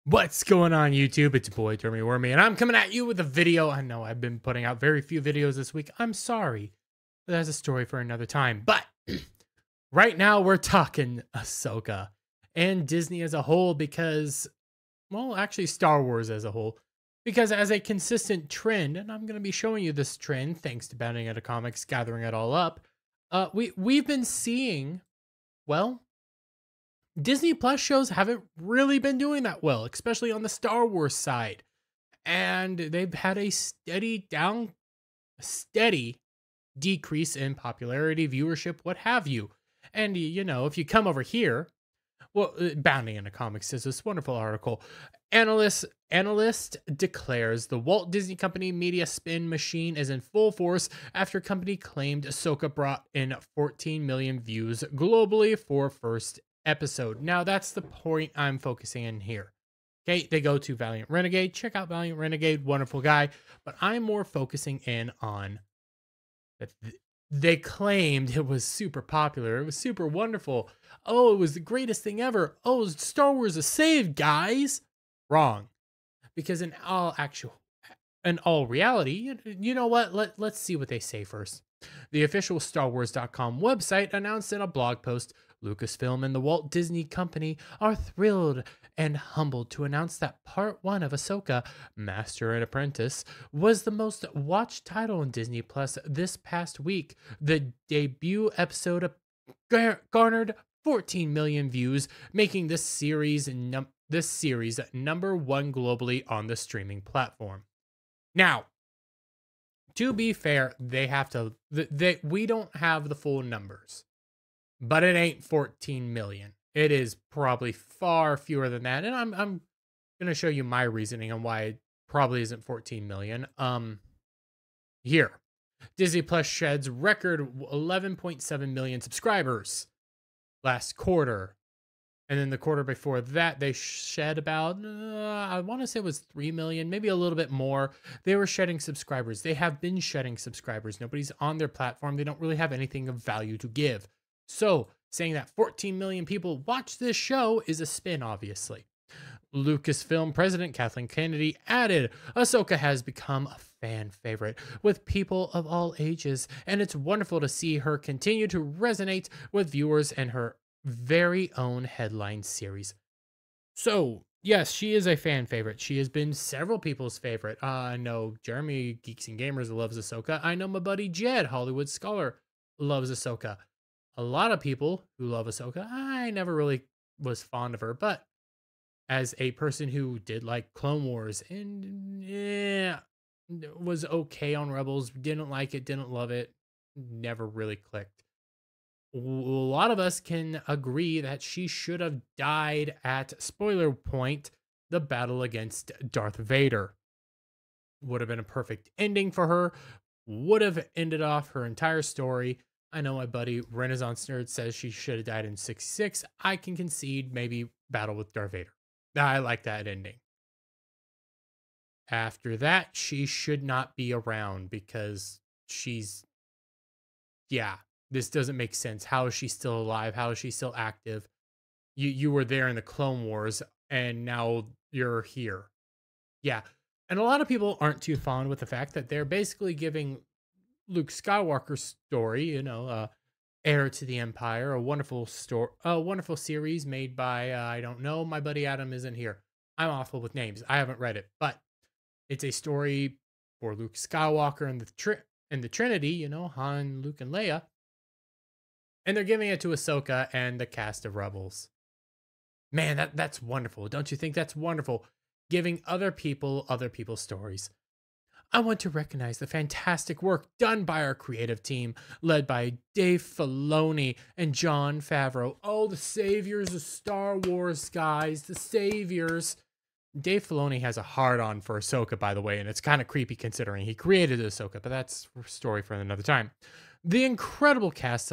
What's going on, YouTube? It's your boy Jeremy Wormy, and I'm coming at you with a video. I know I've been putting out very few videos this week. I'm sorry, but that's a story for another time. But right now we're talking Ahsoka and Disney as a whole because, well, actually Star Wars as a whole. Because as a consistent trend, and I'm going to be showing you this trend thanks to Bounding Into Comics gathering it all up, we've been seeing, well, Disney Plus shows haven't really been doing that well, especially on the Star Wars side. And they've had a steady decrease in popularity, viewership, what have you. And, you know, if you come over here, well, Bounding Into Comics is this wonderful article. Analyst declares the Walt Disney Company media spin machine is in full force after company claimed Ahsoka brought in 14 million views globally for first episode. Now, that's the point I'm focusing in here. Okay, they go to Valiant Renegade. Check out Valiant Renegade, wonderful guy. But I'm more focusing in on that they claimed it was super popular. It was super wonderful. Oh, it was the greatest thing ever. Oh, Star Wars is saved, guys. Wrong. Because in all reality, you know what? Let's see what they say first. The official StarWars.com website announced in a blog post, Lucasfilm and the Walt Disney Company are thrilled and humbled to announce that Part 1 of Ahsoka, Master and Apprentice, was the most watched title in Disney Plus this past week. The debut episode garnered 14 million views, making this series number one globally on the streaming platform. Now, to be fair, we don't have the full numbers, but it ain't 14 million. It is probably far fewer than that. And I'm going to show you my reasoning on why it probably isn't 14 million. Here, Disney Plus sheds record 11.7 million subscribers last quarter. And then the quarter before that, they shed about, I want to say it was 3 million, maybe a little bit more. They were shedding subscribers. They have been shedding subscribers. Nobody's on their platform. They don't really have anything of value to give. So saying that 14 million people watch this show is a spin, obviously. Lucasfilm president Kathleen Kennedy added, Ahsoka has become a fan favorite with people of all ages, and it's wonderful to see her continue to resonate with viewers and her very own headline series. So, yes, she is a fan favorite. She has been several people's favorite. I know Jeremy, Geeks and Gamers, loves Ahsoka. I know my buddy Jed, Hollywood Scholar, loves Ahsoka. A lot of people who love Ahsoka, I never really was fond of her, but as a person who did like Clone Wars and was okay on Rebels, didn't like it, didn't love it, never really clicked. A lot of us can agree that she should have died at, spoiler point, the battle against Darth Vader. Would have been a perfect ending for her, would have ended off her entire story. I know my buddy Renaissance Nerd says she should have died in 66. I can concede maybe battle with Darth Vader. I like that ending. After that, she should not be around because she's, yeah. This doesn't make sense. How is she still alive? How is she still active? You were there in the Clone Wars, and now you're here. Yeah. And a lot of people aren't too fond with the fact that they're basically giving Luke Skywalker's story, you know, Heir to the Empire, a wonderful series made by, I don't know, my buddy Adam isn't here. I'm awful with names. I haven't read it, but it's a story for Luke Skywalker and the Trinity, you know, Han, Luke, and Leia. And they're giving it to Ahsoka and the cast of Rebels. Man, that's wonderful. Don't you think that's wonderful? Giving other people's stories. I want to recognize the fantastic work done by our creative team, led by Dave Filoni and Jon Favreau. Oh, the saviors of Star Wars, guys. The saviors. Dave Filoni has a hard-on for Ahsoka, by the way, and it's kind of creepy considering he created Ahsoka, but that's a story for another time. The incredible cast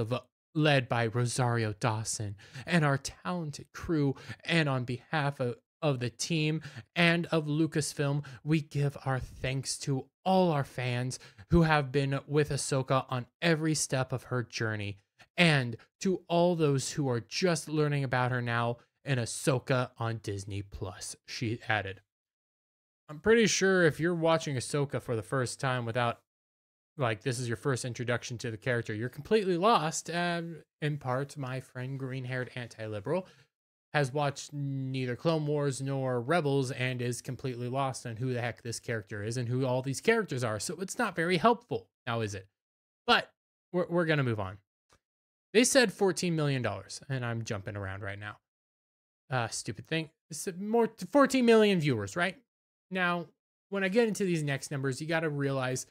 led by Rosario Dawson and our talented crew, and on behalf of the team and of Lucasfilm, we give our thanks to all our fans who have been with Ahsoka on every step of her journey, and to all those who are just learning about her now in Ahsoka on Disney Plus, she added. I'm pretty sure if you're watching Ahsoka for the first time without, like, this is your first introduction to the character, you're completely lost. In part, my friend, green-haired anti-liberal, has watched neither Clone Wars nor Rebels and is completely lost on who the heck this character is and who all these characters are. So it's not very helpful, now is it? But we're going to move on. They said $14 million, and I'm jumping around right now. Stupid thing. It's more 14 million viewers, right? Now, when I get into these next numbers, you got to realize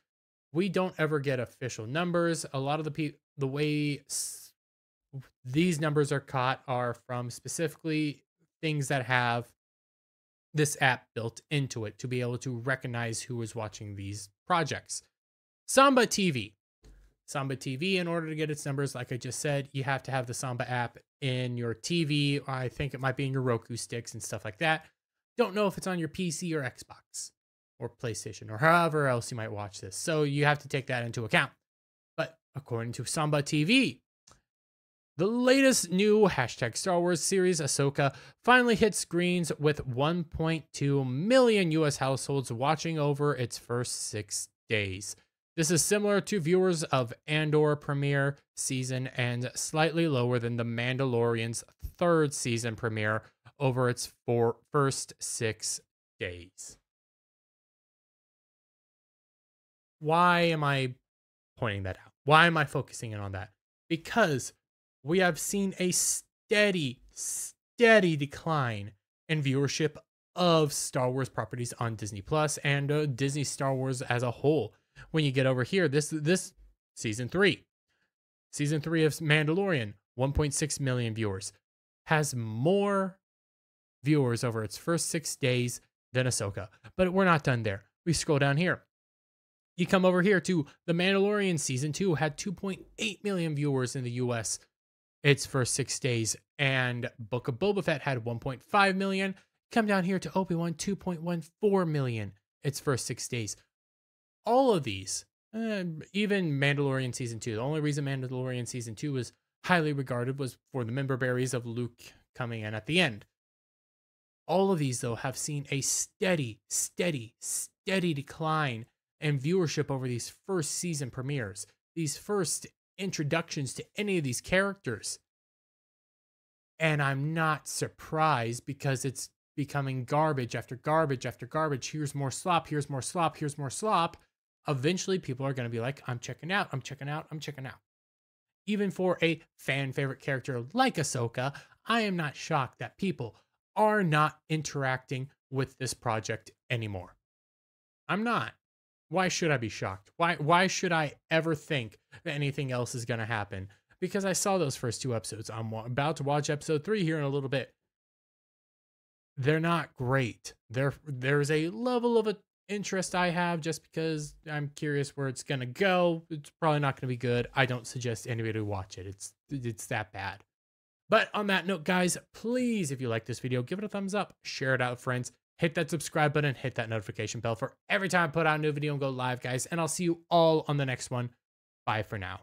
we don't ever get official numbers. A lot of the way these numbers are caught are from specifically things that have this app built into it to be able to recognize who is watching these projects. Samba TV. Samba TV, in order to get its numbers, like I just said, you have to have the Samba app in your TV. I think it might be in your Roku sticks and stuff like that. Don't know if it's on your PC or Xbox or PlayStation or however else you might watch this. So you have to take that into account. But according to Samba TV, the latest new hashtag Star Wars series, Ahsoka, finally hit screens with 1.2 million US households watching over its first 6 days. This is similar to viewers of Andor premiere season and slightly lower than The Mandalorian's 3rd season premiere over its first 6 days. Why am I pointing that out? Why am I focusing in on that? Because we have seen a steady decline in viewership of Star Wars properties on Disney Plus and Disney Star Wars as a whole. When you get over here, this season 3 of Mandalorian, 1.6 million viewers, has more viewers over its first 6 days than Ahsoka. But we're not done there. We scroll down here. You come over here to The Mandalorian season 2 had 2.8 million viewers in the US its first 6 days, and Book of Boba Fett had 1.5 million. Come down here to Obi-Wan, 2.14 million its first 6 days. All of these, even Mandalorian Season 2, the only reason Mandalorian Season 2 was highly regarded was for the member berries of Luke coming in at the end. All of these, though, have seen a steady decline in viewership over these first season premieres, these first introductions to any of these characters. And I'm not surprised because it's becoming garbage after garbage after garbage. Here's more slop, here's more slop, here's more slop. Eventually, people are going to be like, I'm checking out. Even for a fan favorite character like Ahsoka, I am not shocked that people are not interacting with this project anymore. I'm not. Why should I be shocked? Why should I ever think that anything else is going to happen? Because I saw those first 2 episodes. I'm about to watch episode 3 here in a little bit. They're not great. There's a level of interest I have just because I'm curious where it's going to go. It's probably not going to be good. I don't suggest anybody watch it. It's that bad. But on that note, guys, please, if you like this video, give it a thumbs up, share it out with friends, hit that subscribe button, hit that notification bell for every time I put out a new video and go live, guys. And I'll see you all on the next one. Bye for now.